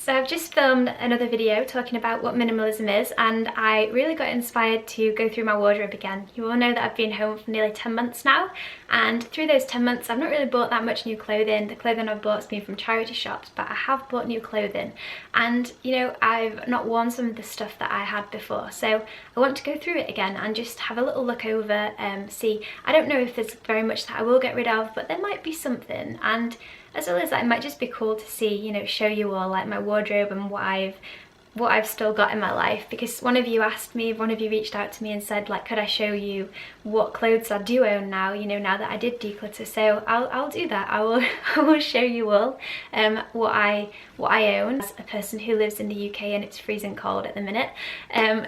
So I've just filmed another video talking about what minimalism is, and I really got inspired to go through my wardrobe again. You all know that I've been home for nearly 10 months now, and through those 10 months I've not really bought that much new clothing. The clothing I've bought has been from charity shops, but I have bought new clothing, and you know, I've not worn some of the stuff that I had before, so I want to go through it again and just have a little look over, see. I don't know if there's very much that I will get rid of, but there might be something, and as well as that, it might just be cool to see, you know, show you all like my wardrobe and what I've still got in my life, because one of you asked me, one of you reached out to me and said like, could I show you what clothes I do own now, you know, now that I did declutter. So I'll do that. I will show you all what I own as a person who lives in the UK and it's freezing cold at the minute. I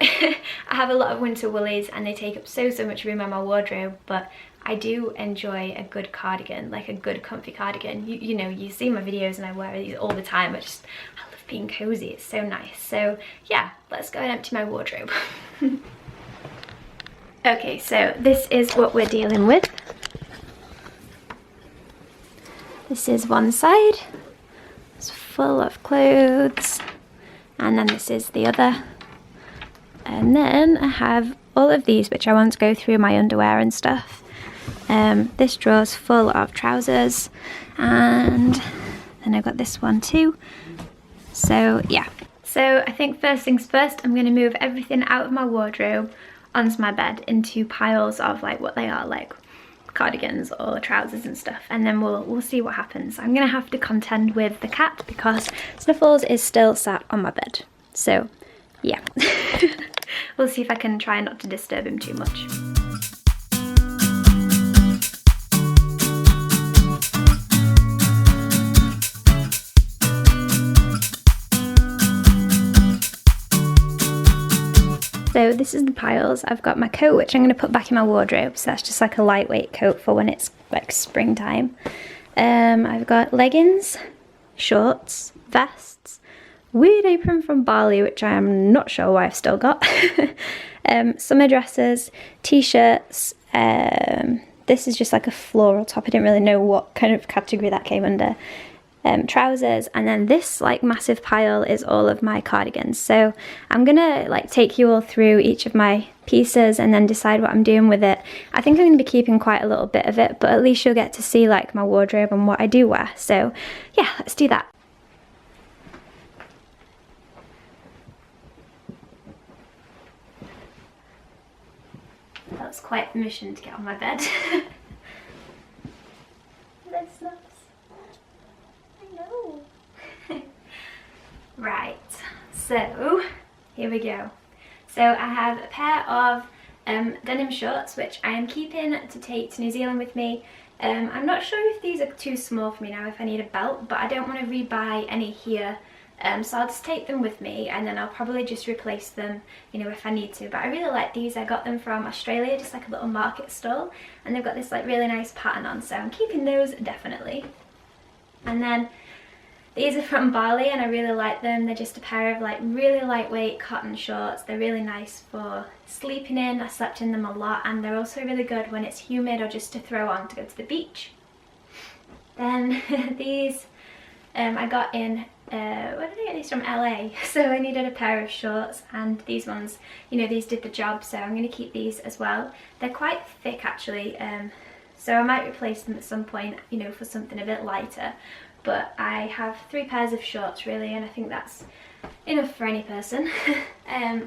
have a lot of winter woolies and they take up so much room in my wardrobe, but I do enjoy a good cardigan, like a good comfy cardigan. You know, you see my videos and I wear these all the time. I love being cozy, it's so nice. So yeah, let's go and empty my wardrobe. Okay, so this is what we're dealing with. This is one side, it's full of clothes, and then this is the other. And then I have all of these, which I want to go through my underwear and stuff. This drawer's full of trousers, and then I've got this one too. So yeah, so I think first things first, I'm going to move everything out of my wardrobe onto my bed into piles of like what they are, like cardigans or trousers and stuff, and then we'll see what happens. I'm going to have to contend with the cat because Snuffles is still sat on my bed, so yeah. We'll see if I can try not to disturb him too much. So this is the piles. I've got my coat, which I'm going to put back in my wardrobe, so that's just like a lightweight coat for when it's like springtime. I've got leggings, shorts, vests, weird apron from Bali, which I am not sure why I've still got, summer dresses, t-shirts, this is just like a floral top, I didn't really know what kind of category that came under. Trousers, and then this like massive pile is all of my cardigans. So I'm gonna like take you all through each of my pieces and then decide what I'm doing with it. I think I'm gonna be keeping quite a little bit of it, but at least you'll get to see like my wardrobe and what I do wear. So yeah, let's do that. That was quite the mission to get on my bed. That's nice. Right, so here we go. So I have a pair of denim shorts which I am keeping to take to New Zealand with me. I'm not sure if these are too small for me now, if I need a belt, but I don't want to rebuy any here, so I'll just take them with me and then I'll probably just replace them, you know, if I need to. But I really like these. I got them from Australia, just like a little market stall, and they've got this like really nice pattern on, so I'm keeping those definitely. And then these are from Bali and I really like them. They're just a pair of like really lightweight cotton shorts. They're really nice for sleeping in. I slept in them a lot, and they're also really good when it's humid or just to throw on to go to the beach. Then these I got in, where did I get these from? LA. So I needed a pair of shorts, and these ones, you know, these did the job, so I'm going to keep these as well. They're quite thick actually, so I might replace them at some point, you know, for something a bit lighter. But I have 3 pairs of shorts really, and I think that's enough for any person. I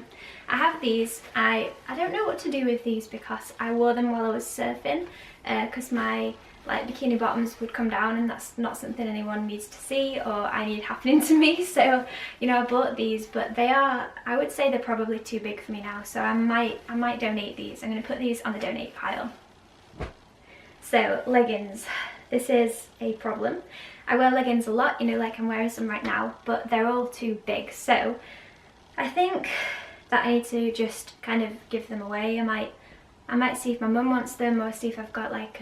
have these. I don't know what to do with these because I wore them while I was surfing, because my like bikini bottoms would come down, and that's not something anyone needs to see or I need happening to me. So, you know, I bought these, but they are, I would say they're probably too big for me now, so I might donate these. I'm going to put these on the donate pile. So leggings, this is a problem. I wear leggings a lot, you know, like I'm wearing some right now, but they're all too big. So I think that I need to just kind of give them away. I might see if my mum wants them, or see if I've got like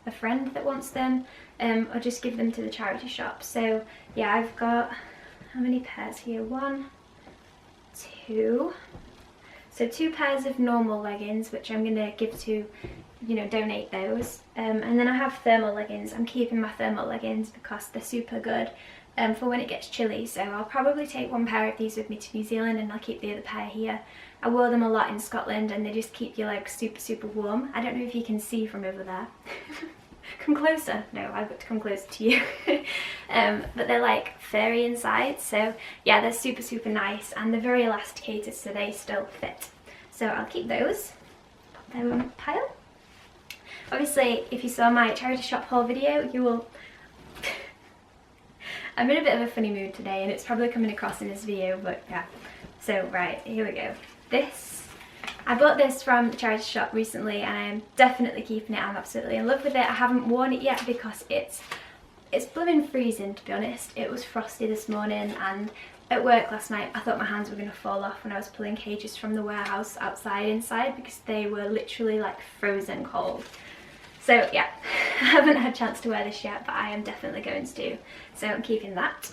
a friend that wants them, or just give them to the charity shop. So yeah, I've got, how many pairs here? 1, 2. So 2 pairs of normal leggings, which I'm gonna give to, you know, donate those. And then I have thermal leggings. I'm keeping my thermal leggings because they're super good. for when it gets chilly, so I'll probably take one pair of these with me to New Zealand and I'll keep the other pair here. I wore them a lot in Scotland and they just keep your legs super warm. I don't know if you can see from over there. Come closer. No, I've got to come closer to you. But they're like furry inside, so yeah, they're super nice and they're very elasticated, so they still fit. So I'll keep those, put them in a pile. Obviously, if you saw my charity shop haul video, you will... I'm in a bit of a funny mood today and it's probably coming across in this video, but yeah. So right, here we go. I bought this from the charity shop recently and I'm definitely keeping it. I'm absolutely in love with it. I haven't worn it yet because it's blooming freezing, to be honest. It was frosty this morning and at work last night I thought my hands were going to fall off when I was pulling cages from the warehouse inside because they were literally like frozen cold. So yeah, I haven't had a chance to wear this yet, but I am definitely going to. So I'm keeping that.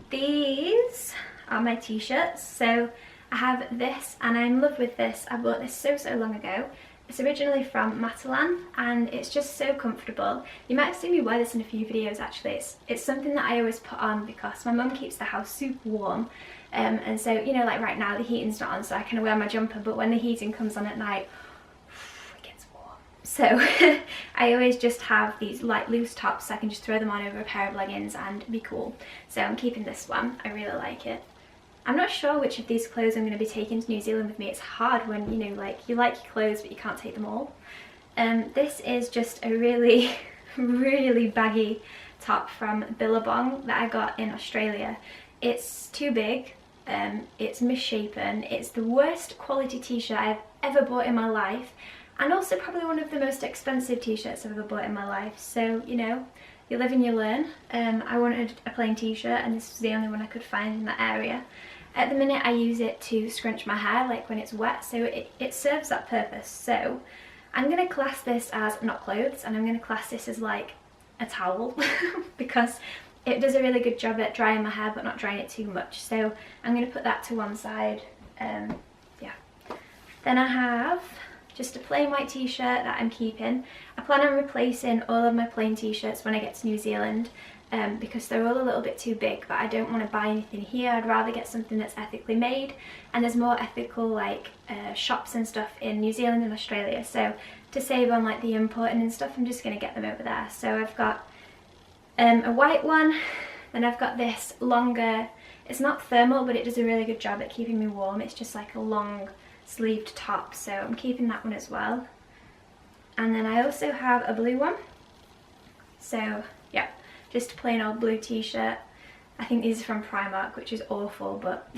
These are my t-shirts. So I have this and I'm in love with this. I bought this so long ago. It's originally from Matalan and it's just so comfortable. You might have seen me wear this in a few videos actually. It's something that I always put on because my mum keeps the house super warm. And so, you know, like right now the heating's not on, so I can wear my jumper, but when the heating comes on at night, so I always just have these light loose tops so I can just throw them on over a pair of leggings and be cool. So I'm keeping this one. I really like it. I'm not sure which of these clothes I'm going to be taking to New Zealand with me. It's hard when, you know, like you like your clothes but you can't take them all. This is just a really baggy top from Billabong that I got in Australia. It's too big. It's misshapen. It's the worst quality t-shirt I've ever bought in my life. And also probably one of the most expensive t-shirts I've ever bought in my life. So, you know, you live and you learn. I wanted a plain t-shirt and this was the only one I could find in that area. At the minute I use it to scrunch my hair, like when it's wet, so it serves that purpose. So I'm going to class this as not clothes and I'm going to class this as like a towel because it does a really good job at drying my hair but not drying it too much. So I'm going to put that to one side. Yeah. Then I have just a plain white t-shirt that I'm keeping. I plan on replacing all of my plain t-shirts when I get to New Zealand because they're all a little bit too big, but I don't want to buy anything here. I'd rather get something that's ethically made, and there's more ethical like shops and stuff in New Zealand and Australia, so to save on like the importing and stuff I'm just going to get them over there. So I've got a white one, then I've got this longer, it's not thermal but it does a really good job at keeping me warm. It's just like a long sleeved top, so I'm keeping that one as well. And then I also have a blue one, so yeah, just a plain old blue t-shirt. I think these are from Primark, which is awful, but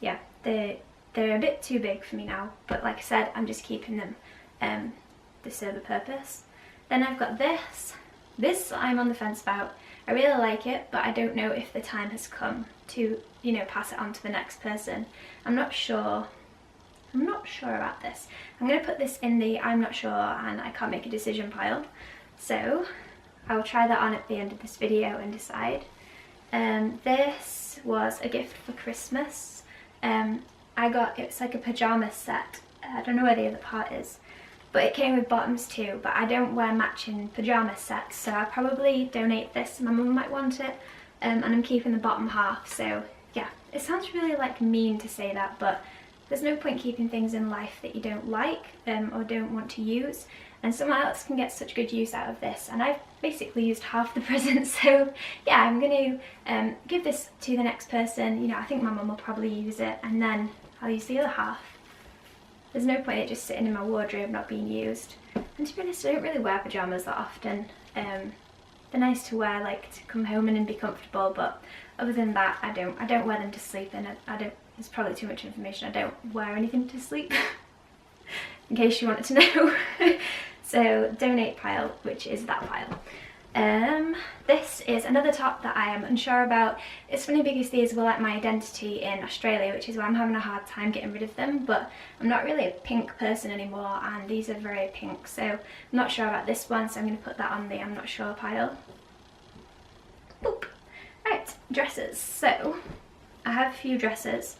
yeah, they're a bit too big for me now, but like I said, I'm just keeping them to serve a purpose. Then I've got this I'm on the fence about. I really like it, but I don't know if the time has come to, you know, pass it on to the next person. I'm not sure about this. I'm going to put this in the I'm not sure and I can't make a decision pile. So I'll try that on at the end of this video and decide. This was a gift for Christmas. It's like a pyjama set. I don't know where the other part is, but it came with bottoms too, but I don't wear matching pyjama sets, so I'll probably donate this. My mum might want it, and I'm keeping the bottom half. So yeah, it sounds really like mean to say that, but there's no point keeping things in life that you don't like or don't want to use, and someone else can get such good use out of this, and I've basically used half the present. So yeah, I'm going to give this to the next person. You know, I think my mum will probably use it, and then I'll use the other half. There's no point in it just sitting in my wardrobe not being used. And to be honest, I don't really wear pyjamas that often. They're nice to wear, like to come home in and be comfortable, but other than that, I don't wear them to sleep in. There's probably too much information. I don't wear anything to sleep, in case you wanted to know. So donate pile, which is that pile. This is another top that I am unsure about. It's funny because these were like my identity in Australia, which is why I'm having a hard time getting rid of them, but I'm not really a pink person anymore and these are very pink, so I'm not sure about this one, so I'm going to put that on the I'm not sure pile. Boop. Right, dresses. So I have a few dresses.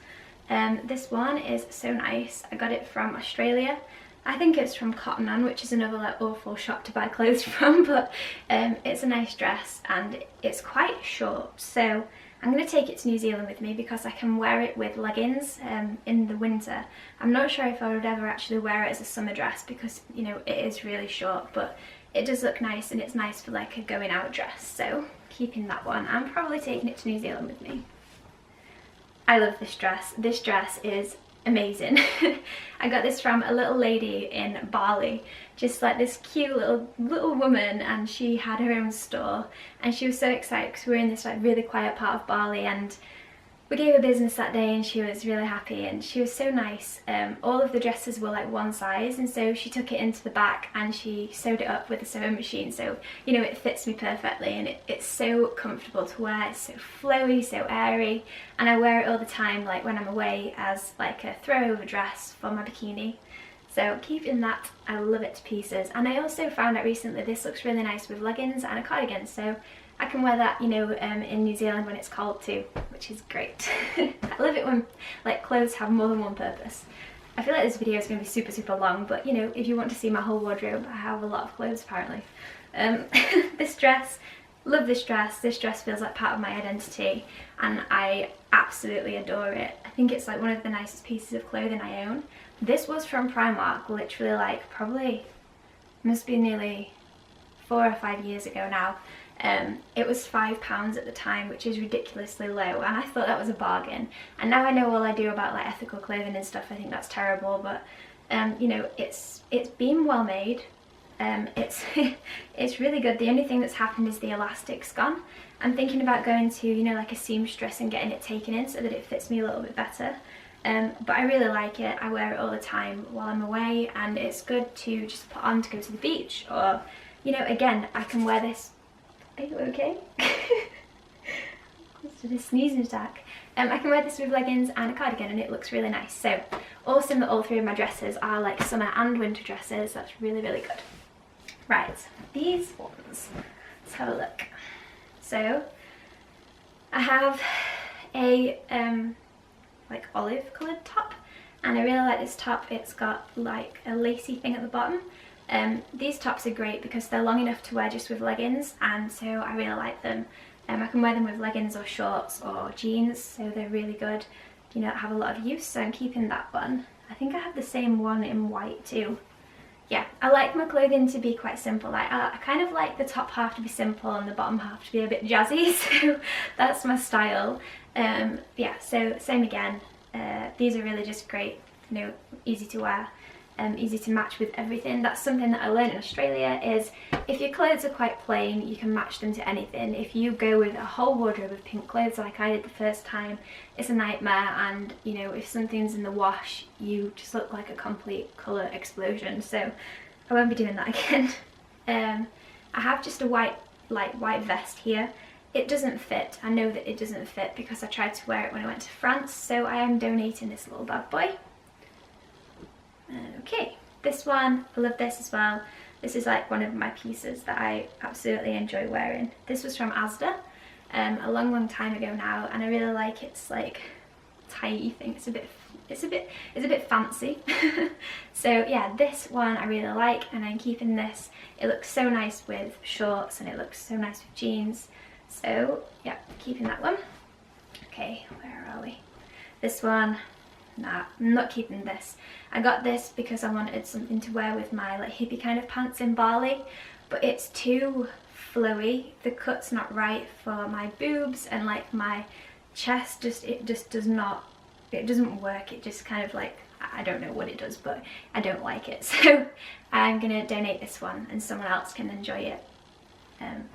This one is so nice. I got it from Australia I think it's from Cotton On, which is another like awful shop to buy clothes from, but it's a nice dress and it's quite short, so I'm going to take it to New Zealand with me because I can wear it with leggings in the winter. I'm not sure if I would ever actually wear it as a summer dress because, you know, it is really short, but it does look nice and it's nice for like a going out dress, so keeping that one. I'm probably taking it to New Zealand with me. I love this dress. This dress is amazing. I got this from a little lady in Bali, just like this cute little woman, and she had her own store and she was so excited because we were in this like really quiet part of Bali and we gave her business that day and she was really happy and she was so nice. All of the dresses were like one size, and so she took it into the back and she sewed it up with a sewing machine, so you know it fits me perfectly and it's so comfortable to wear. It's so flowy, so airy, and I wear it all the time, like when I'm away, as like a throwover dress for my bikini. So keeping that, I love it to pieces. And I also found out recently this looks really nice with leggings and a cardigan, so I can wear that, you know, in New Zealand when it's cold too, which is great. I love it when like clothes have more than one purpose. I feel like this video is going to be super long, but you know, if you want to see my whole wardrobe, I have a lot of clothes apparently. This dress, love this dress. This dress feels like part of my identity and I absolutely adore it. I think it's like one of the nicest pieces of clothing I own. This was from Primark, literally like probably must be nearly 4 or 5 years ago now. It was £5 at the time, which is ridiculously low, and I thought that was a bargain. And now I know all I do about like ethical clothing and stuff, I think that's terrible, but you know, it's been well made. It's it's really good. The only thing that's happened is the elastic's gone. I'm thinking about going to, you know, like a seamstress and getting it taken in so that it fits me a little bit better. But I really like it. I wear it all the time while I'm away, and it's good to just put on to go to the beach, or you know, again, I can wear this. Are you okay? Close to the sneezing attack. I can wear this with leggings and a cardigan and it looks really nice. So awesome that all three of my dresses are like summer and winter dresses. That's really good. Right, these ones, let's have a look. So I have a like olive coloured top, and I really like this top. It's got like a lacy thing at the bottom. These tops are great because they're long enough to wear just with leggings, and so I really like them. I can wear them with leggings or shorts or jeans, so they're really good, you know, have a lot of use, so I'm keeping that one. I think I have the same one in white too. Yeah, I like my clothing to be quite simple. Like I kind of like the top half to be simple and the bottom half to be a bit jazzy, so that's my style. Yeah, so same again. These are really just great, you know, easy to wear. Easy to match with everything. That's something that I learned in Australia, is if your clothes are quite plain, you can match them to anything. If you go with a whole wardrobe of pink clothes like I did the first time, it's a nightmare, and you know, if something's in the wash, you just look like a complete colour explosion, so I won't be doing that again. I have just a white vest here. It doesn't fit. I know that it doesn't fit because I tried to wear it when I went to France, so I am donating this little bad boy. Okay, this one, I love this as well. This is like one of my pieces that I absolutely enjoy wearing. This was from Asda a long time ago now, and I really like its like tighty thing. It's a bit fancy. So yeah, this one I really like, and I'm keeping this. It looks so nice with shorts and it looks so nice with jeans. So yeah, keeping that one. Okay, where are we? This one. Nah, I'm not keeping this. I got this because I wanted something to wear with my like hippie kind of pants in Bali, but it's too flowy. The cut's not right for my boobs, and like my chest it doesn't work. It just kind of like, I don't know what it does, but I don't like it. So I'm gonna donate this one and someone else can enjoy it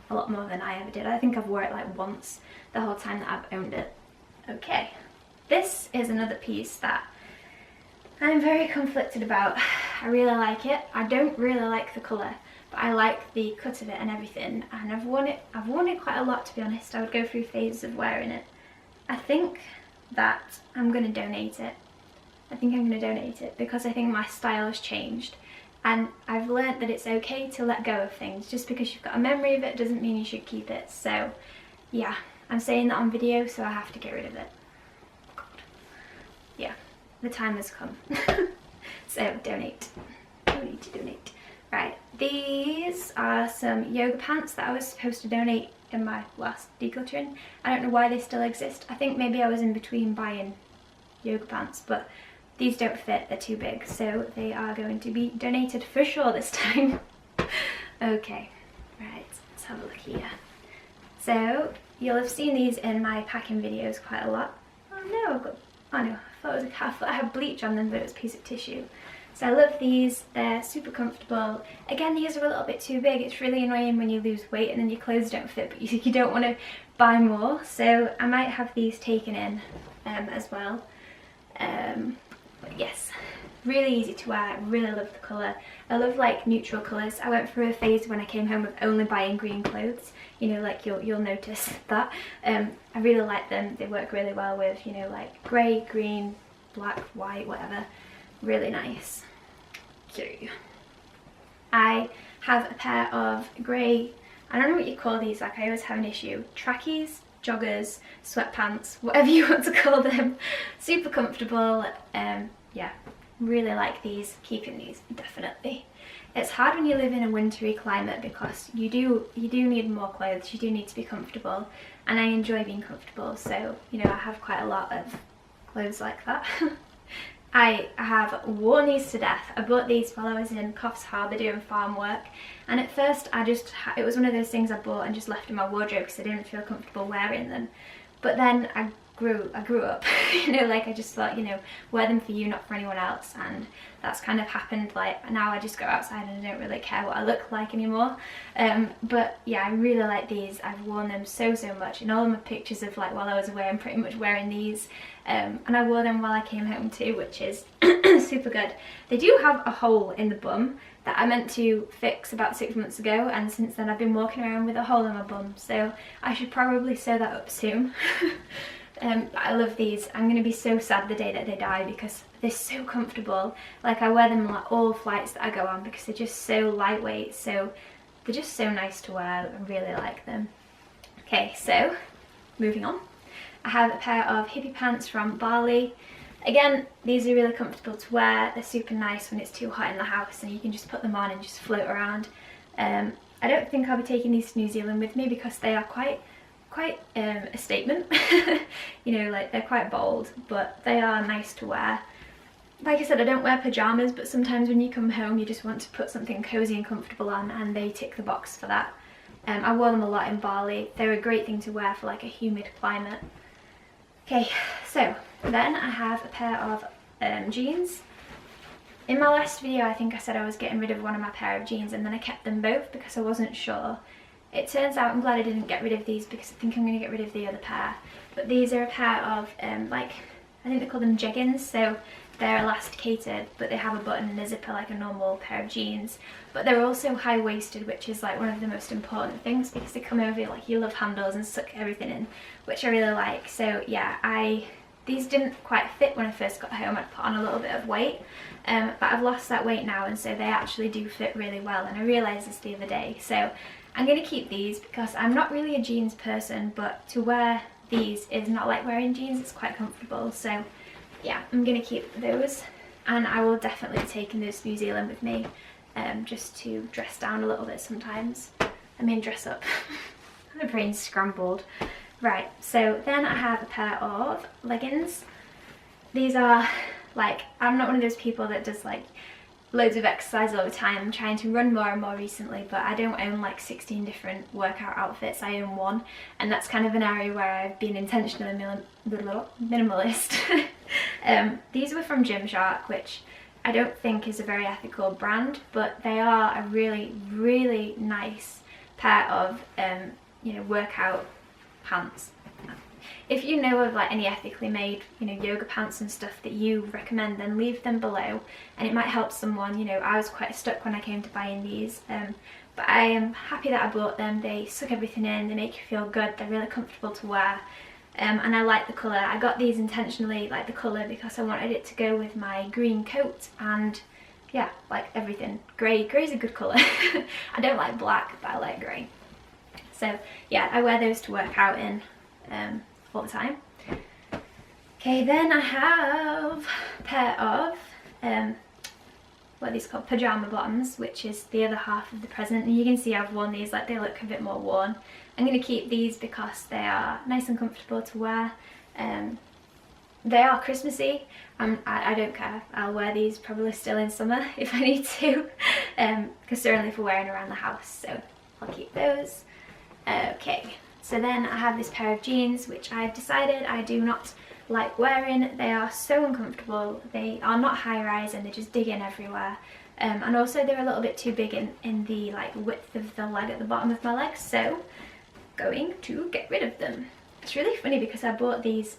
a lot more than I ever did. I think I've wore it like once the whole time that I've owned it. Okay. This is another piece that I'm very conflicted about. I really like it. I don't really like the colour, but I like the cut of it and everything, and I've worn it quite a lot, to be honest. I would go through phases of wearing it. I think that I'm going to donate it. I think I'm going to donate it because I think my style has changed, and I've learnt that it's okay to let go of things. Just because you've got a memory of it doesn't mean you should keep it. So yeah, I'm saying that on video, so I have to get rid of it. Yeah, the time has come. So donate. donate. Right, these are some yoga pants that I was supposed to donate in my last decluttering. I don't know why they still exist. I think maybe I was in between buying yoga pants, but these don't fit, they're too big, so they are going to be donated for sure this time. Okay, right, let's have a look here. So you'll have seen these in my packing videos quite a lot. Oh no, I've got, oh no, I thought I had bleach on them, but it was a piece of tissue. So I love these, they're super comfortable. Again, these are a little bit too big. It's really annoying when you lose weight and then your clothes don't fit, but you don't want to buy more. So I might have these taken in as well. But yes, really easy to wear. I really love the colour. I love like neutral colours. I went through a phase when I came home of only buying green clothes. You know, like you'll notice that. I really like them. They work really well with, you know, like grey, green, black, white, whatever. Really nice. Okay. I have a pair of grey, I don't know what you call these, like I always have an issue, trackies, joggers, sweatpants, whatever you want to call them. Super comfortable. Yeah, really like these, keeping these definitely. It's hard when you live in a wintry climate because you do need more clothes, you do need to be comfortable, and I enjoy being comfortable, so you know I have quite a lot of clothes like that. I have worn these to death. I bought these while I was in Coffs Harbour doing farm work, and at first it was one of those things I bought and just left in my wardrobe because I didn't feel comfortable wearing them. But then I grew up, you know, like I just thought, you know, wear them for you, not for anyone else, and that's kind of happened. Like now I just go outside and I don't really care what I look like anymore. But yeah, I really like these. I've worn them so much. In all of my pictures of like while I was away, I'm pretty much wearing these. And I wore them while I came home too, which is super good. They do have a hole in the bum that I meant to fix about 6 months ago, and since then I've been walking around with a hole in my bum, so I should probably sew that up soon. I love these. I'm going to be so sad the day that they die because they're so comfortable. Like I wear them like all flights that I go on because they're just so lightweight, so they're just so nice to wear. I really like them. Okay, so moving on. I have a pair of hippie pants from Bali. Again, these are really comfortable to wear. They're super nice when it's too hot in the house and you can just put them on and just float around. I don't think I'll be taking these to New Zealand with me because they are quite a statement. You know, like they're quite bold, but they are nice to wear. Like I said, I don't wear pyjamas, but sometimes when you come home you just want to put something cozy and comfortable on, and they tick the box for that. I wore them a lot in Bali. They're a great thing to wear for like a humid climate. Okay, so then I have a pair of jeans. In my last video I think I said I was getting rid of one of my pair of jeans, and then I kept them both because I wasn't sure. It turns out I'm glad I didn't get rid of these because I think I'm going to get rid of the other pair. But these are a pair of like, I think they call them Joggers, so they're elasticated but they have a button and a zipper like a normal pair of jeans. But they're also high-waisted, which is like one of the most important things because they come over like your love handles and suck everything in, which I really like. So yeah, these didn't quite fit when I first got home. I'd put on a little bit of weight, but I've lost that weight now, and so they actually do fit really well, and I realised this the other day. So I'm going to keep these because I'm not really a jeans person, but to wear these is not like wearing jeans, it's quite comfortable. So yeah, I'm going to keep those, and I will definitely be taking those to New Zealand with me, just to dress down a little bit sometimes. I mean dress up. My brain's scrambled. Right, so then I have a pair of leggings. These are like, I'm not one of those people that does like loads of exercise all the time. I'm trying to run more and more recently, but I don't own like 16 different workout outfits. I own one, and that's kind of an area where I've been intentionally minimalist. These were from Gymshark, which I don't think is a very ethical brand, but they are a really nice pair of you know, workout pants. If you know of like any ethically made, you know, yoga pants and stuff that you recommend, then leave them below and it might help someone. You know, I was quite stuck when I came to buying these, but I am happy that I bought them. They suck everything in, they make you feel good, they're really comfortable to wear, and I like the colour. I got these intentionally, like the colour, because I wanted it to go with my green coat, and yeah, like everything. Grey's a good colour. I don't like black, but I like grey. So yeah, I wear those to work out in all the time. Okay, then I have a pair of what are these called, pyjama bottoms, which is the other half of the present. And you can see I've worn these, like they look a bit more worn. I'm going to keep these because they are nice and comfortable to wear. They are Christmassy. I don't care, I'll wear these probably still in summer if I need to, because they're only for wearing around the house, so I'll keep those. Okay, so then I have this pair of jeans which I've decided I do not like wearing. They are so uncomfortable, they are not high rise and they just dig in everywhere, and also they're a little bit too big in the like width of the leg at the bottom of my legs, so going to get rid of them. It's really funny because I bought these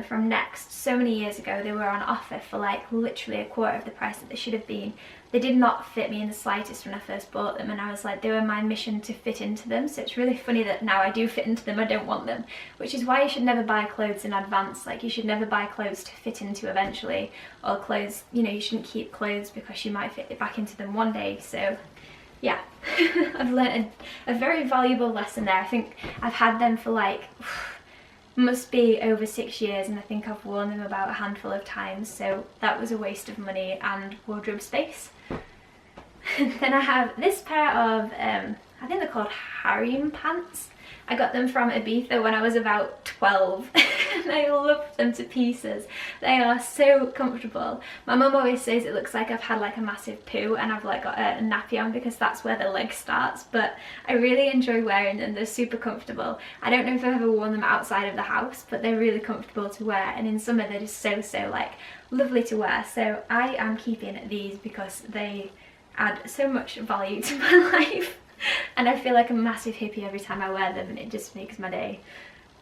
from Next so many years ago. They were on offer for like literally a quarter of the price that they should have been. They did not fit me in the slightest when I first bought them, and I was like, they were my mission to fit into them, so it's really funny that now I do fit into them, I don't want them, which is why you should never buy clothes in advance. Like, you should never buy clothes to fit into eventually, or clothes, you know, you shouldn't keep clothes because you might fit it back into them one day. So yeah, I've learned a very valuable lesson there. I think I've had them for like must be over 6 years, and I think I've worn them about a handful of times, so that was a waste of money and wardrobe space. Then I have this pair of, I think they're called harem pants. I got them from Ibiza when I was about 12 and I loved them to pieces. They are so comfortable. My mum always says it looks like I've had like a massive poo and I've like got a nappy on because that's where the leg starts, but I really enjoy wearing them. They're super comfortable. I don't know if I've ever worn them outside of the house, but they're really comfortable to wear, and in summer they're just so like lovely to wear. So I am keeping these because they add so much value to my life. And I feel like a massive hippie every time I wear them, and it just makes my day.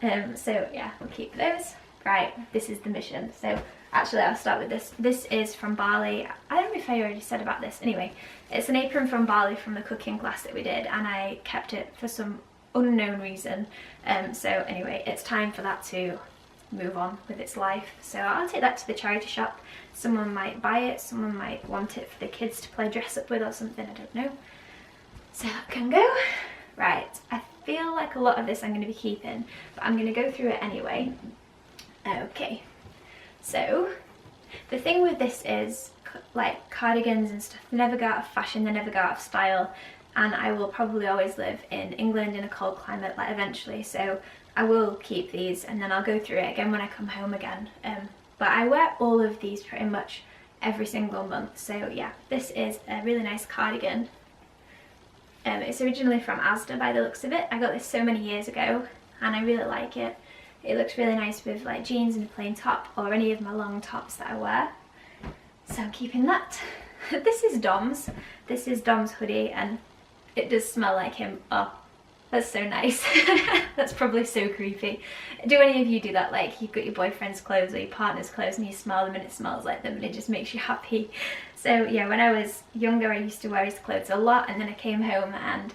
So yeah, we'll keep those. Right, this is the mission. So actually I'll start with this. This is from Bali. I don't know if I already said about this. Anyway, it's an apron from Bali from the cooking class that we did, and I kept it for some unknown reason. So anyway, it's time for that to move on with its life. So I'll take that to the charity shop. Someone might buy it, someone might want it for the kids to play dress up with or something, I don't know. So that can go. Right, I feel like a lot of this I'm going to be keeping, but I'm going to go through it anyway. Okay, so the thing with this is, like, cardigans and stuff, they never go out of fashion, they never go out of style, and I will probably always live in England in a cold climate, like, eventually, so I will keep these and then I'll go through it again when I come home again. But I wear all of these pretty much every single month, so yeah, this is a really nice cardigan. It's originally from Asda by the looks of it. I got this so many years ago and I really like it. It looks really nice with like jeans and a plain top, or any of my long tops that I wear. So I'm keeping that. This is Dom's. This is Dom's hoodie, and it does smell like him. Oh, that's so nice. That's probably so creepy. Do any of you do that? Like, you've got your boyfriend's clothes or your partner's clothes and you smell them and it smells like them and it just makes you happy. So yeah, when I was younger I used to wear his clothes a lot, and then I came home and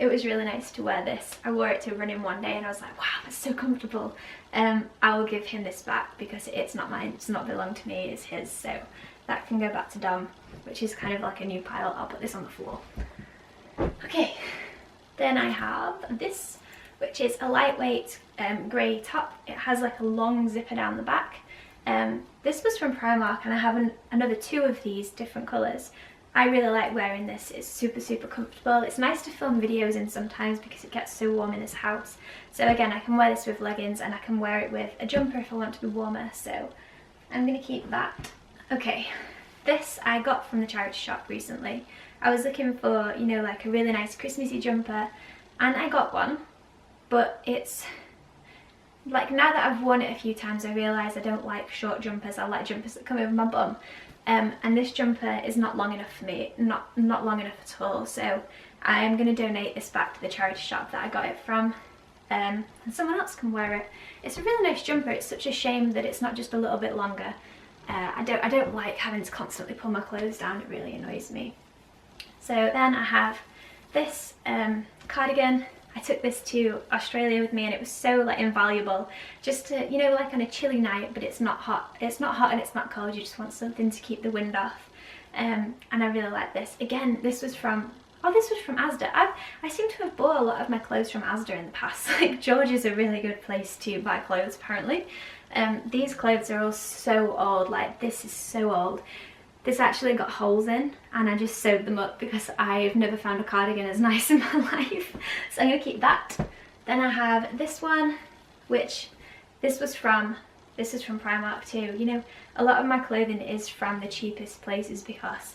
it was really nice to wear this. I wore it to running one day and I was like, wow, that's so comfortable. I will give him this back because it's not mine, it's not belong to me, it's his, so that can go back to Dom, which is kind of like a new pile. I'll put this on the floor. Okay, then I have this, which is a lightweight grey top. It has like a long zipper down the back. This was from Primark, and I have another two of these different colours. I really like wearing this. It's super comfortable. It's nice to film videos in sometimes because it gets so warm in this house. So again, I can wear this with leggings and I can wear it with a jumper if I want to be warmer, so I'm going to keep that. Okay, this I got from the charity shop recently. I was looking for, you know, like a really nice Christmassy jumper, and I got one, but it's like, now that I've worn it a few times, I realise I don't like short jumpers. I like jumpers that come over my bum. And this jumper is not long enough for me, not long enough at all, so I'm going to donate this back to the charity shop that I got it from, and someone else can wear it. It's a really nice jumper. It's such a shame that it's not just a little bit longer. I don't like having to constantly pull my clothes down, it really annoys me. So then I have this cardigan. I took this to Australia with me and it was so like invaluable, just to, you know, like on a chilly night, but it's not hot and it's not cold, you just want something to keep the wind off. And I really like this. Again, this was from Asda. I seem to have bought a lot of my clothes from Asda in the past. Like, George is a really good place to buy clothes apparently. These clothes are all so old, like this is so old. This actually got holes in and I just sewed them up because I've never found a cardigan as nice in my life. So I'm going to keep that. Then I have this one, which this is from Primark too. You know, a lot of my clothing is from the cheapest places because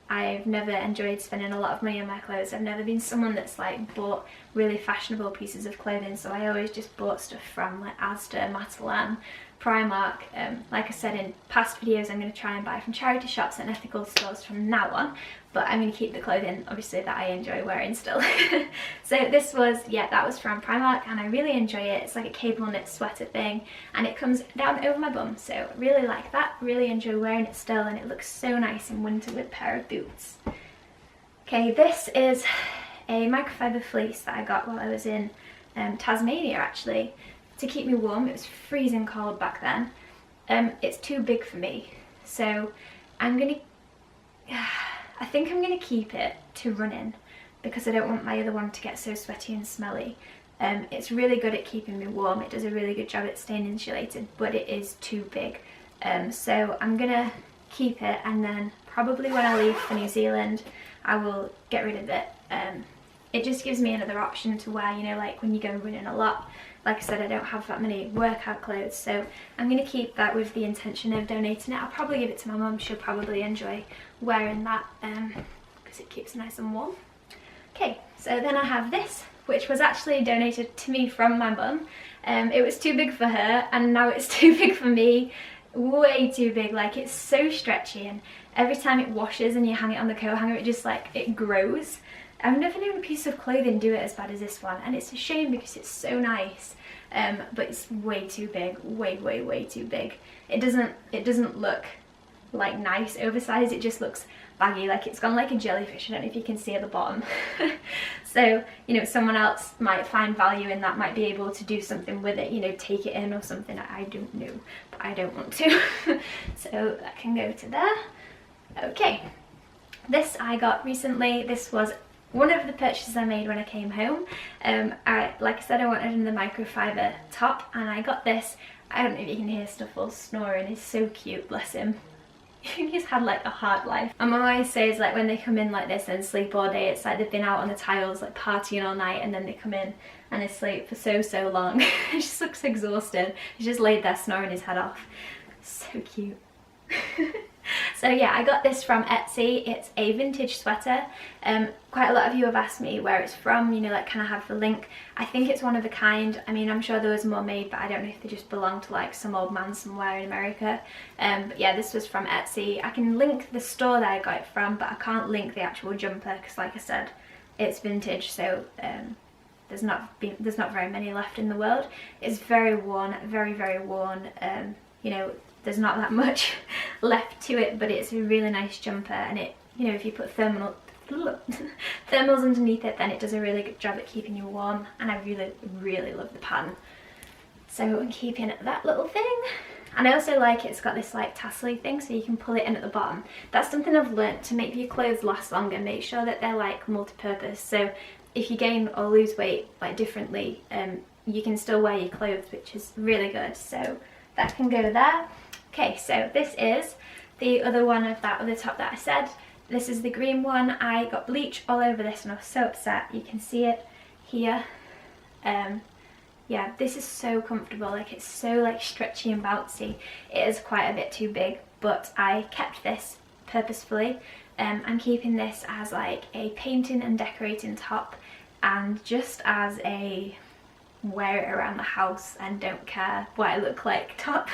I've never enjoyed spending a lot of money on my clothes. I've never been someone that's like bought really fashionable pieces of clothing, so I always just bought stuff from like Asda, Matalan, Primark. Like I said in past videos, I'm going to try and buy from charity shops and ethical stores from now on, but I'm going to keep the clothing obviously that I enjoy wearing still. So this was, yeah, that was from Primark and I really enjoy it. It's like a cable knit sweater thing and it comes down over my bum, so really like that, really enjoy wearing it still, and it looks so nice in winter with a pair of boots. Okay, this is a microfiber fleece that I got while I was in Tasmania actually, to keep me warm. It was freezing cold back then. It's too big for me, so I think I'm gonna keep it to run in because I don't want my other one to get so sweaty and smelly. It's really good at keeping me warm. It does a really good job at staying insulated, but it is too big. So I'm gonna keep it, and then probably when I leave for New Zealand I will get rid of it. It just gives me another option to wear, you know, like when you go running a lot. Like I said, I don't have that many workout clothes, so I'm going to keep that with the intention of donating it. I'll probably give it to my mum. She'll probably enjoy wearing that because it keeps nice and warm. Okay, so then I have this, which was actually donated to me from my mum. It was too big for her and now it's too big for me. Way too big. Like, it's so stretchy, and every time it washes and you hang it on the coat hanger, it just like, it grows. I've never known a piece of clothing do it as bad as this one, and it's a shame because it's so nice, but it's way too big, way too big. It doesn't look like nice oversized, it just looks baggy, like it's gone like a jellyfish. I don't know if you can see at the bottom. So, you know, someone else might find value in that, might be able to do something with it, you know, take it in or something. I don't know, but I don't want to. So that can go to there. Okay, this I got recently. This was one of the purchases I made when I came home. Like I said, I wanted another microfiber top, and I got this. I don't know if you can hear Snuffles snoring. He's so cute, bless him. He's had like a hard life. And Mum always says, like, when they come in like this and sleep all day, it's like they've been out on the tiles like partying all night, and then they come in and they sleep for so long. It just looks exhausted. He's just laid there snoring his head off. So cute. So yeah, I got this from Etsy. It's a vintage sweater. Quite a lot of you have asked me where it's from, you know, like, can I have the link? I think it's one of a kind. I mean, I'm sure there was more made, but I don't know if they just belong to like some old man somewhere in America. But yeah, this was from Etsy. I can link the store that I got it from, but I can't link the actual jumper because, like I said, it's vintage, so there's not very many left in the world. It's very worn, very worn. You know, there's not that much left to it, but it's a really nice jumper, and it, you know, if you put thermals underneath it, then it does a really good job at keeping you warm, and I really love the pattern. So I'm keeping that little thing. And I also like it's got this like tassely thing, so you can pull it in at the bottom. That's something I've learnt to make your clothes last longer. Make sure that they're like multi-purpose, so if you gain or lose weight like differently, you can still wear your clothes, which is really good. So that can go there. Okay, so this is the other one of that other top that I said. This is the green one. I got bleach all over this and I was so upset. You can see it here. Yeah, this is so comfortable. Like, it's so like stretchy and bouncy. It is quite a bit too big, but I kept this purposefully. I'm keeping this as like a painting and decorating top, and just as a wear it around the house and don't care what I look like top.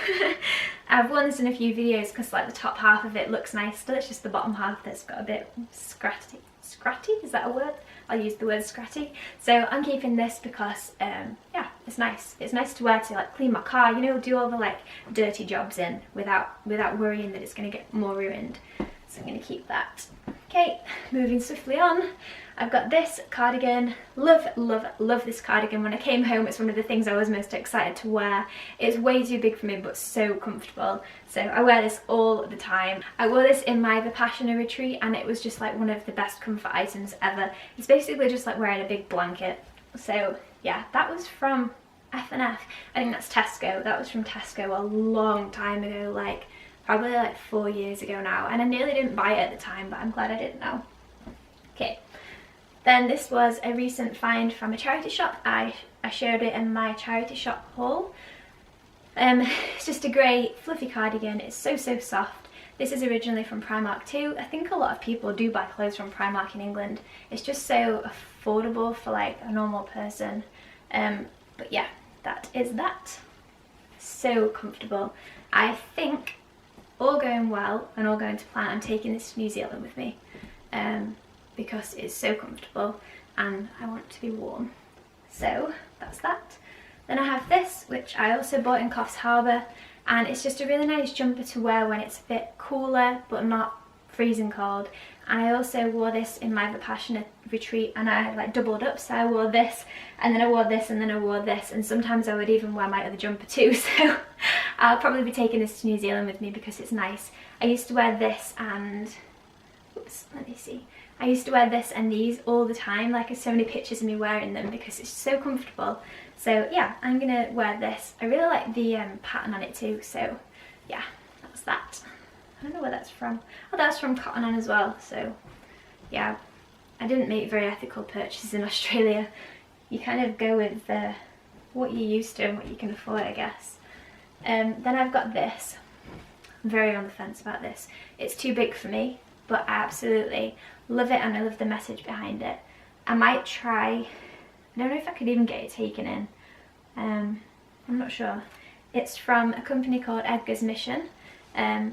I've worn this in a few videos because like the top half of it looks nice still. It's just the bottom half that's got a bit scratty. Scratty? Is that a word? I'll use the word scratty. So I'm keeping this because yeah, it's nice. It's nice to wear to like clean my car, you know, do all the like dirty jobs in without worrying that it's going to get more ruined. So I'm going to keep that. Okay, moving swiftly on. I've got this cardigan. Love this cardigan. When I came home, it's one of the things I was most excited to wear. It's way too big for me, but so comfortable. So I wear this all the time. I wore this in my Vipassana retreat, and it was just like one of the best comfort items ever. It's basically just like wearing a big blanket. So yeah, that was from F&F. I think that's Tesco. That was from Tesco a long time ago, like probably like 4 years ago now, and I nearly didn't buy it at the time, but I'm glad I didn't now. Okay, then this was a recent find from a charity shop. I shared it in my charity shop haul. It's just a grey fluffy cardigan. It's so soft. This is originally from Primark too. I think a lot of people do buy clothes from Primark in England. It's just so affordable for like a normal person. But yeah, that is that. So comfortable. I think, all going well and all going to plan, I'm taking this to New Zealand with me, because it's so comfortable and I want it to be warm. So that's that. Then I have this, which I also bought in Coffs Harbour, and it's just a really nice jumper to wear when it's a bit cooler but not freezing cold. And I also wore this in my Vipassana retreat, and I like doubled up, so I wore this and then I wore this and then I wore this, and sometimes I would even wear my other jumper too. So I'll probably be taking this to New Zealand with me because it's nice. I used to wear this and, oops, let me see. I used to wear this and these all the time. Like, there's so many pictures of me wearing them because it's so comfortable. So yeah, I'm gonna wear this. I really like the pattern on it too, so yeah, that's that. I don't know where that's from. Oh, that's from Cotton On as well. So yeah, I didn't make very ethical purchases in Australia. You kind of go with what you're used to and what you can afford, I guess. Then I've got this. I'm very on the fence about this. It's too big for me, but I absolutely love it and I love the message behind it. I might try, I don't know if I could even get it taken in. I'm not sure. It's from a company called Edgar's Mission,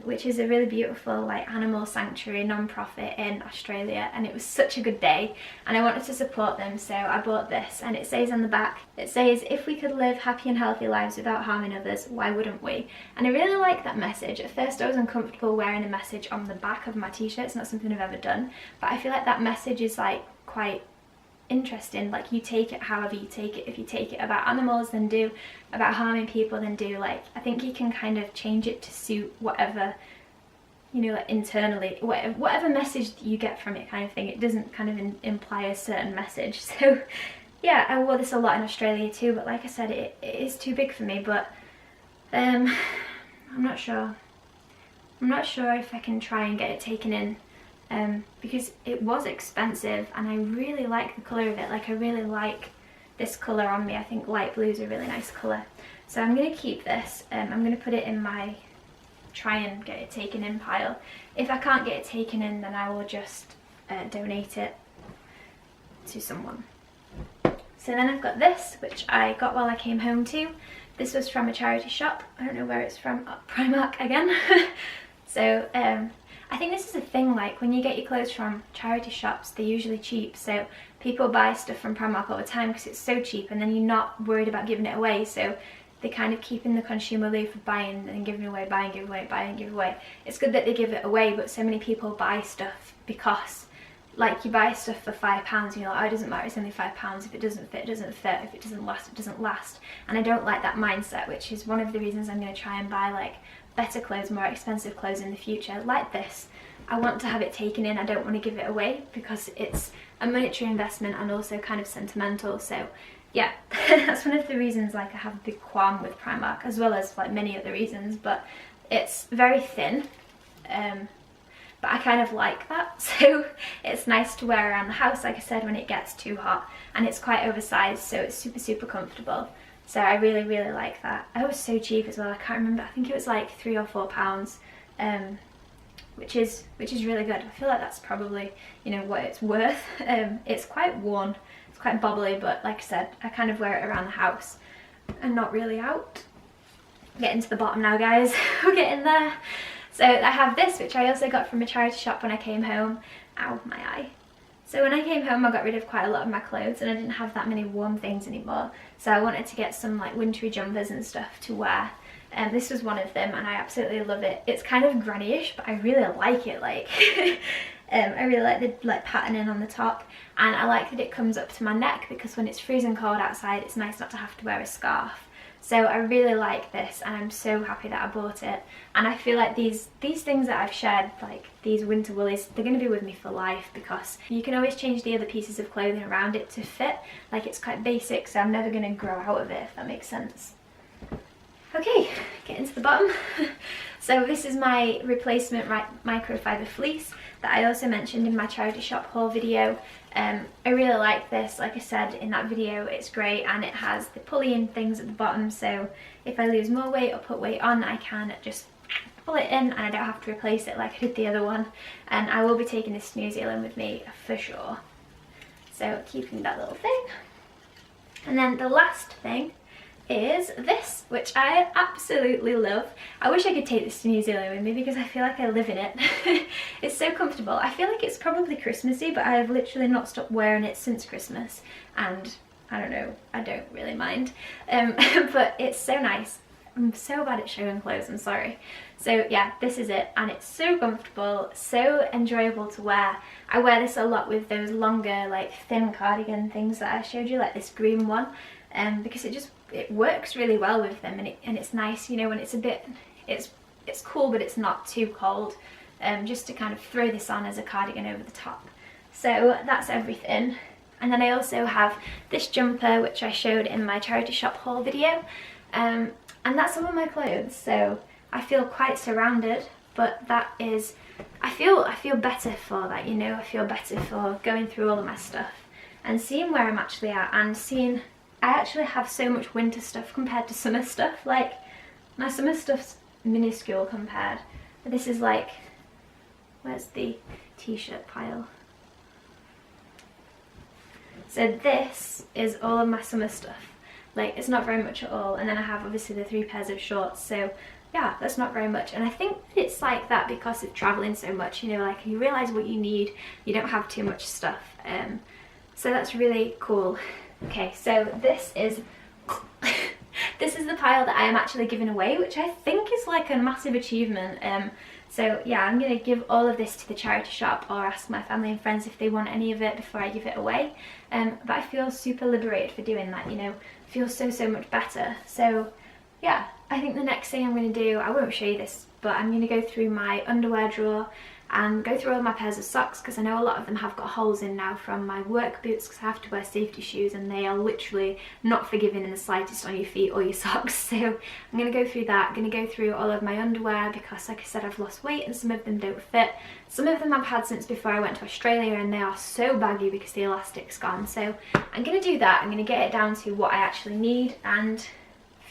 which is a really beautiful like animal sanctuary non-profit in Australia, and it was such a good day and I wanted to support them, so I bought this. And it says on the back, it says, if we could live happy and healthy lives without harming others, why wouldn't we? And I really like that message. At first I was uncomfortable wearing the message on the back of my t-shirt. It's not something I've ever done, but I feel like that message is like quite interesting. Like, you take it however you take it. If you take it about animals, then do. About harming people, then do. Like, I think you can kind of change it to suit whatever, you know, like internally, whatever message you get from it, kind of thing. It doesn't kind of imply a certain message. So yeah, I wore this a lot in Australia too, but like I said, it is too big for me. But I'm not sure. I'm not sure if I can try and get it taken in. Because it was expensive and I really like the colour of it. Like, I really like this colour on me. I think light blue is a really nice colour. So I'm going to keep this. I'm going to put it in my try and get it taken in pile. If I can't get it taken in, then I will just donate it to someone. So then I've got this, which I got while I came home too. This was from a charity shop. I don't know where it's from. Oh, Primark again. So I think this is a thing, like when you get your clothes from charity shops, they're usually cheap, so people buy stuff from Primark all the time because it's so cheap, and then you're not worried about giving it away, so they kind of keep in the consumer loop of buying and giving away, buying, give away, buying, give away. It's good that they give it away, but so many people buy stuff because, like, you buy stuff for £5 and you're like, oh, it doesn't matter, it's only £5, if it doesn't fit, it doesn't fit, if it doesn't last, it doesn't last. And I don't like that mindset, which is one of the reasons I'm going to try and buy like better clothes, more expensive clothes in the future, like this. I want to have it taken in. I don't want to give it away because it's a monetary investment and also kind of sentimental. So yeah, that's one of the reasons like I have a big qualm with Primark, as well as like many other reasons. But it's very thin, but I kind of like that, so it's nice to wear around the house, like I said, when it gets too hot, and it's quite oversized, so it's super comfortable. So I really like that. It was so cheap as well. I can't remember, I think it was like £3 or £4, which is really good. I feel like that's probably, you know, what it's worth. It's quite worn, it's quite bobbly, but like I said, I kind of wear it around the house and not really out. Getting to the bottom now, guys. We're getting there. So I have this, which I also got from a charity shop when I came home. Ow, my eye. So when I came home, I got rid of quite a lot of my clothes and I didn't have that many warm things anymore. So I wanted to get some like wintry jumpers and stuff to wear. And this was one of them and I absolutely love it. It's kind of granny-ish, but I really like it. Like, I really like the patterning on the top, and I like that it comes up to my neck because when it's freezing cold outside, it's nice not to have to wear a scarf. So I really like this and I'm so happy that I bought it. And I feel like these things that I've shared, like these winter woolies, they're going to be with me for life because you can always change the other pieces of clothing around it to fit. Like, it's quite basic, so I'm never going to grow out of it, if that makes sense. Okay, getting to the bottom. So this is my replacement microfiber fleece that I also mentioned in my charity shop haul video. I really like this. Like I said in that video, it's great, and it has the pulley things at the bottom, so if I lose more weight or put weight on, I can just pull it in and I don't have to replace it like I did the other one. And I will be taking this to New Zealand with me for sure, so keeping that little thing. And then the last thing is this, which I absolutely love. I wish I could take this to New Zealand with me because I feel like I live in it. It's so comfortable. I feel like it's probably Christmassy, but I've literally not stopped wearing it since Christmas, and I don't know, I don't really mind. But it's so nice. I'm so bad at showing clothes, I'm sorry. So yeah, this is it, and it's so comfortable, so enjoyable to wear. I wear this a lot with those longer, like thin cardigan things that I showed you, like this green one, because it works really well with them, and it's nice, you know, when it's a bit, it's cool but it's not too cold, just to kind of throw this on as a cardigan over the top. So that's everything. And then I also have this jumper, which I showed in my charity shop haul video, and that's all of my clothes. So I feel quite surrounded, but that is, I feel better for that, you know. I feel better for going through all of my stuff and seeing where I'm actually at, and seeing I actually have so much winter stuff compared to summer stuff. Like, my summer stuff's minuscule compared. But this is like, where's the t-shirt pile? So this is all of my summer stuff. Like, it's not very much at all. And then I have obviously the 3 pairs of shorts, so yeah, that's not very much. And I think it's like that because of traveling so much, you know, like you realize what you need, you don't have too much stuff. So that's really cool. Okay, so this is this is the pile that I am actually giving away, which I think is like a massive achievement. So yeah, I'm gonna give all of this to the charity shop, or ask my family and friends if they want any of it before I give it away. But I feel super liberated for doing that, you know. I feel so much better. So yeah, I think the next thing I'm gonna do, I won't show you this, but I'm gonna go through my underwear drawer and go through all my pairs of socks, because I know a lot of them have got holes in now from my work boots, because I have to wear safety shoes and they are literally not forgiving in the slightest on your feet or your socks. So I'm going to go through that. I'm going to go through all of my underwear, because like I said, I've lost weight and some of them don't fit. Some of them I've had since before I went to Australia, and they are so baggy because the elastic's gone. So I'm going to do that. I'm going to get it down to what I actually need, and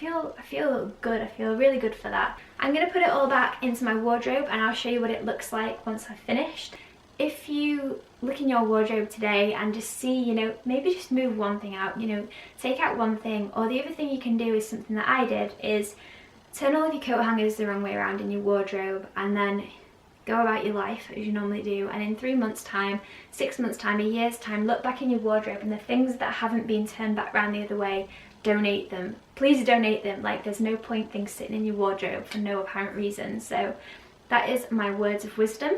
I feel good. I feel really good for that. I'm going to put it all back into my wardrobe, and I'll show you what it looks like once I've finished. If you look in your wardrobe today and just see, you know, maybe just move one thing out, you know, take out one thing. Or the other thing you can do is something that I did, is turn all of your coat hangers the wrong way around in your wardrobe, and then go about your life as you normally do. And in 3 months time, 6 months time, a year's time, look back in your wardrobe, and the things that haven't been turned back around the other way, donate them. Please donate them. Like, there's no point things sitting in your wardrobe for no apparent reason. So that is my words of wisdom.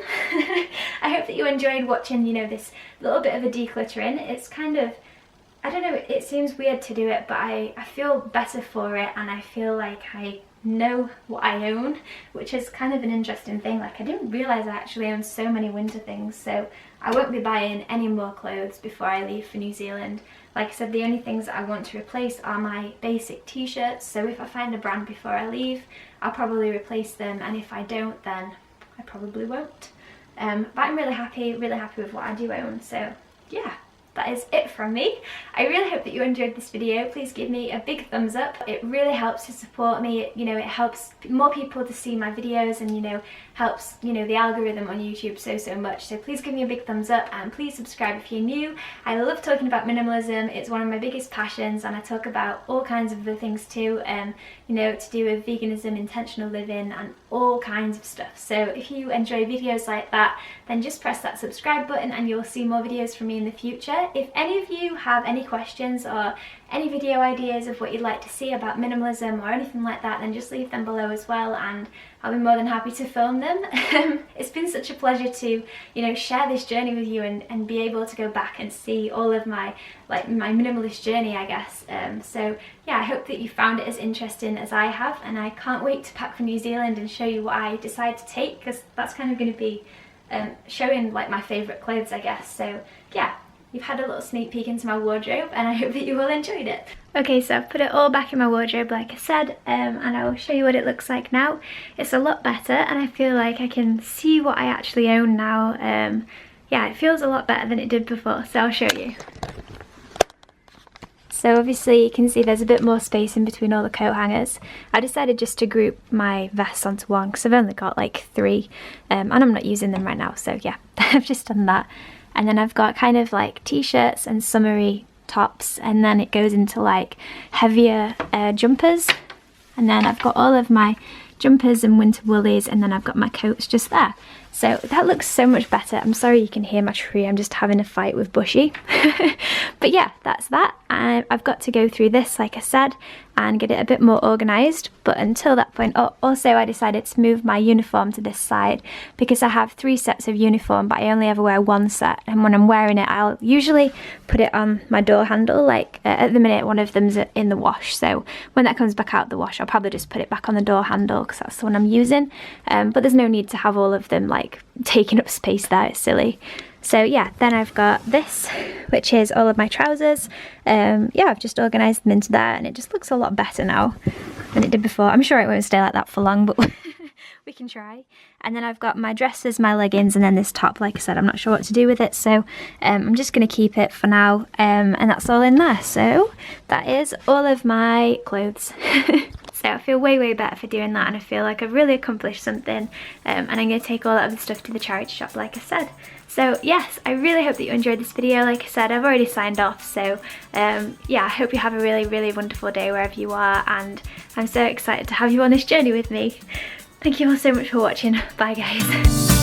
I hope that you enjoyed watching, you know, this little bit of a decluttering. It's kind of, I don't know, it seems weird to do it, but I feel better for it, and I feel like I know what I own, which is kind of an interesting thing. Like, I didn't realise I actually own so many winter things, so I won't be buying any more clothes before I leave for New Zealand. Like I said, the only things that I want to replace are my basic t-shirts, so if I find a brand before I leave, I'll probably replace them, and if I don't, then I probably won't. But I'm really happy with what I do own, so yeah. That is it from me. I really hope that you enjoyed this video. Please give me a big thumbs up. It really helps to support me. You know, it helps more people to see my videos, and, you know, helps, you know, the algorithm on YouTube so much. So please give me a big thumbs up, and please subscribe if you're new. I love talking about minimalism. It's one of my biggest passions, and I talk about all kinds of other things too, you know, to do with veganism, intentional living, and all kinds of stuff. So if you enjoy videos like that, then just press that subscribe button and you'll see more videos from me in the future. If any of you have any questions or any video ideas of what you'd like to see about minimalism or anything like that, then just leave them below as well, and I'll be more than happy to film them. It's been such a pleasure to, you know, share this journey with you, and be able to go back and see all of my, like, my minimalist journey, I guess. So yeah, I hope that you found it as interesting as I have, and I can't wait to pack for New Zealand and show you what I decide to take, because that's kind of going to be showing like my favourite clothes, I guess. So yeah, you've had a little sneak peek into my wardrobe, and I hope that you all enjoyed it. Okay, so I've put it all back in my wardrobe like I said, and I will show you what it looks like now. It's a lot better and I feel like I can see what I actually own now. Yeah, it feels a lot better than it did before, so I'll show you. So obviously you can see there's a bit more space in between all the coat hangers. I decided just to group my vests onto one because I've only got like 3 and I'm not using them right now, so yeah, I've just done that. And then I've got kind of like t-shirts and summery tops, and then it goes into like heavier jumpers, and then I've got all of my jumpers and winter woolies, and then I've got my coats just there. So that looks so much better. I'm sorry you can hear my tree, I'm just having a fight with Bushy. But yeah, that's that. I've got to go through this, like I said, and get it a bit more organised, but until that point, also I decided to move my uniform to this side because I have 3 sets of uniform, but I only ever wear 1 set, and when I'm wearing it I'll usually put it on my door handle. Like at the minute one of them's in the wash, so when that comes back out the wash I'll probably just put it back on the door handle because that's the one I'm using, but there's no need to have all of them like taking up space there, it's silly. So yeah, then I've got this, which is all of my trousers. Yeah, I've just organised them into there and it just looks a lot better now than it did before. I'm sure it won't stay like that for long, but we can try. And then I've got my dresses, my leggings, and then this top. Like I said, I'm not sure what to do with it, so I'm just going to keep it for now, and that's all in there. So that is all of my clothes. So I feel way better for doing that, and I feel like I've really accomplished something, and I'm going to take all that other stuff to the charity shop like I said. So yes, I really hope that you enjoyed this video. Like I said, I've already signed off, so yeah, I hope you have a really wonderful day wherever you are, and I'm so excited to have you on this journey with me. Thank you all so much for watching. Bye guys.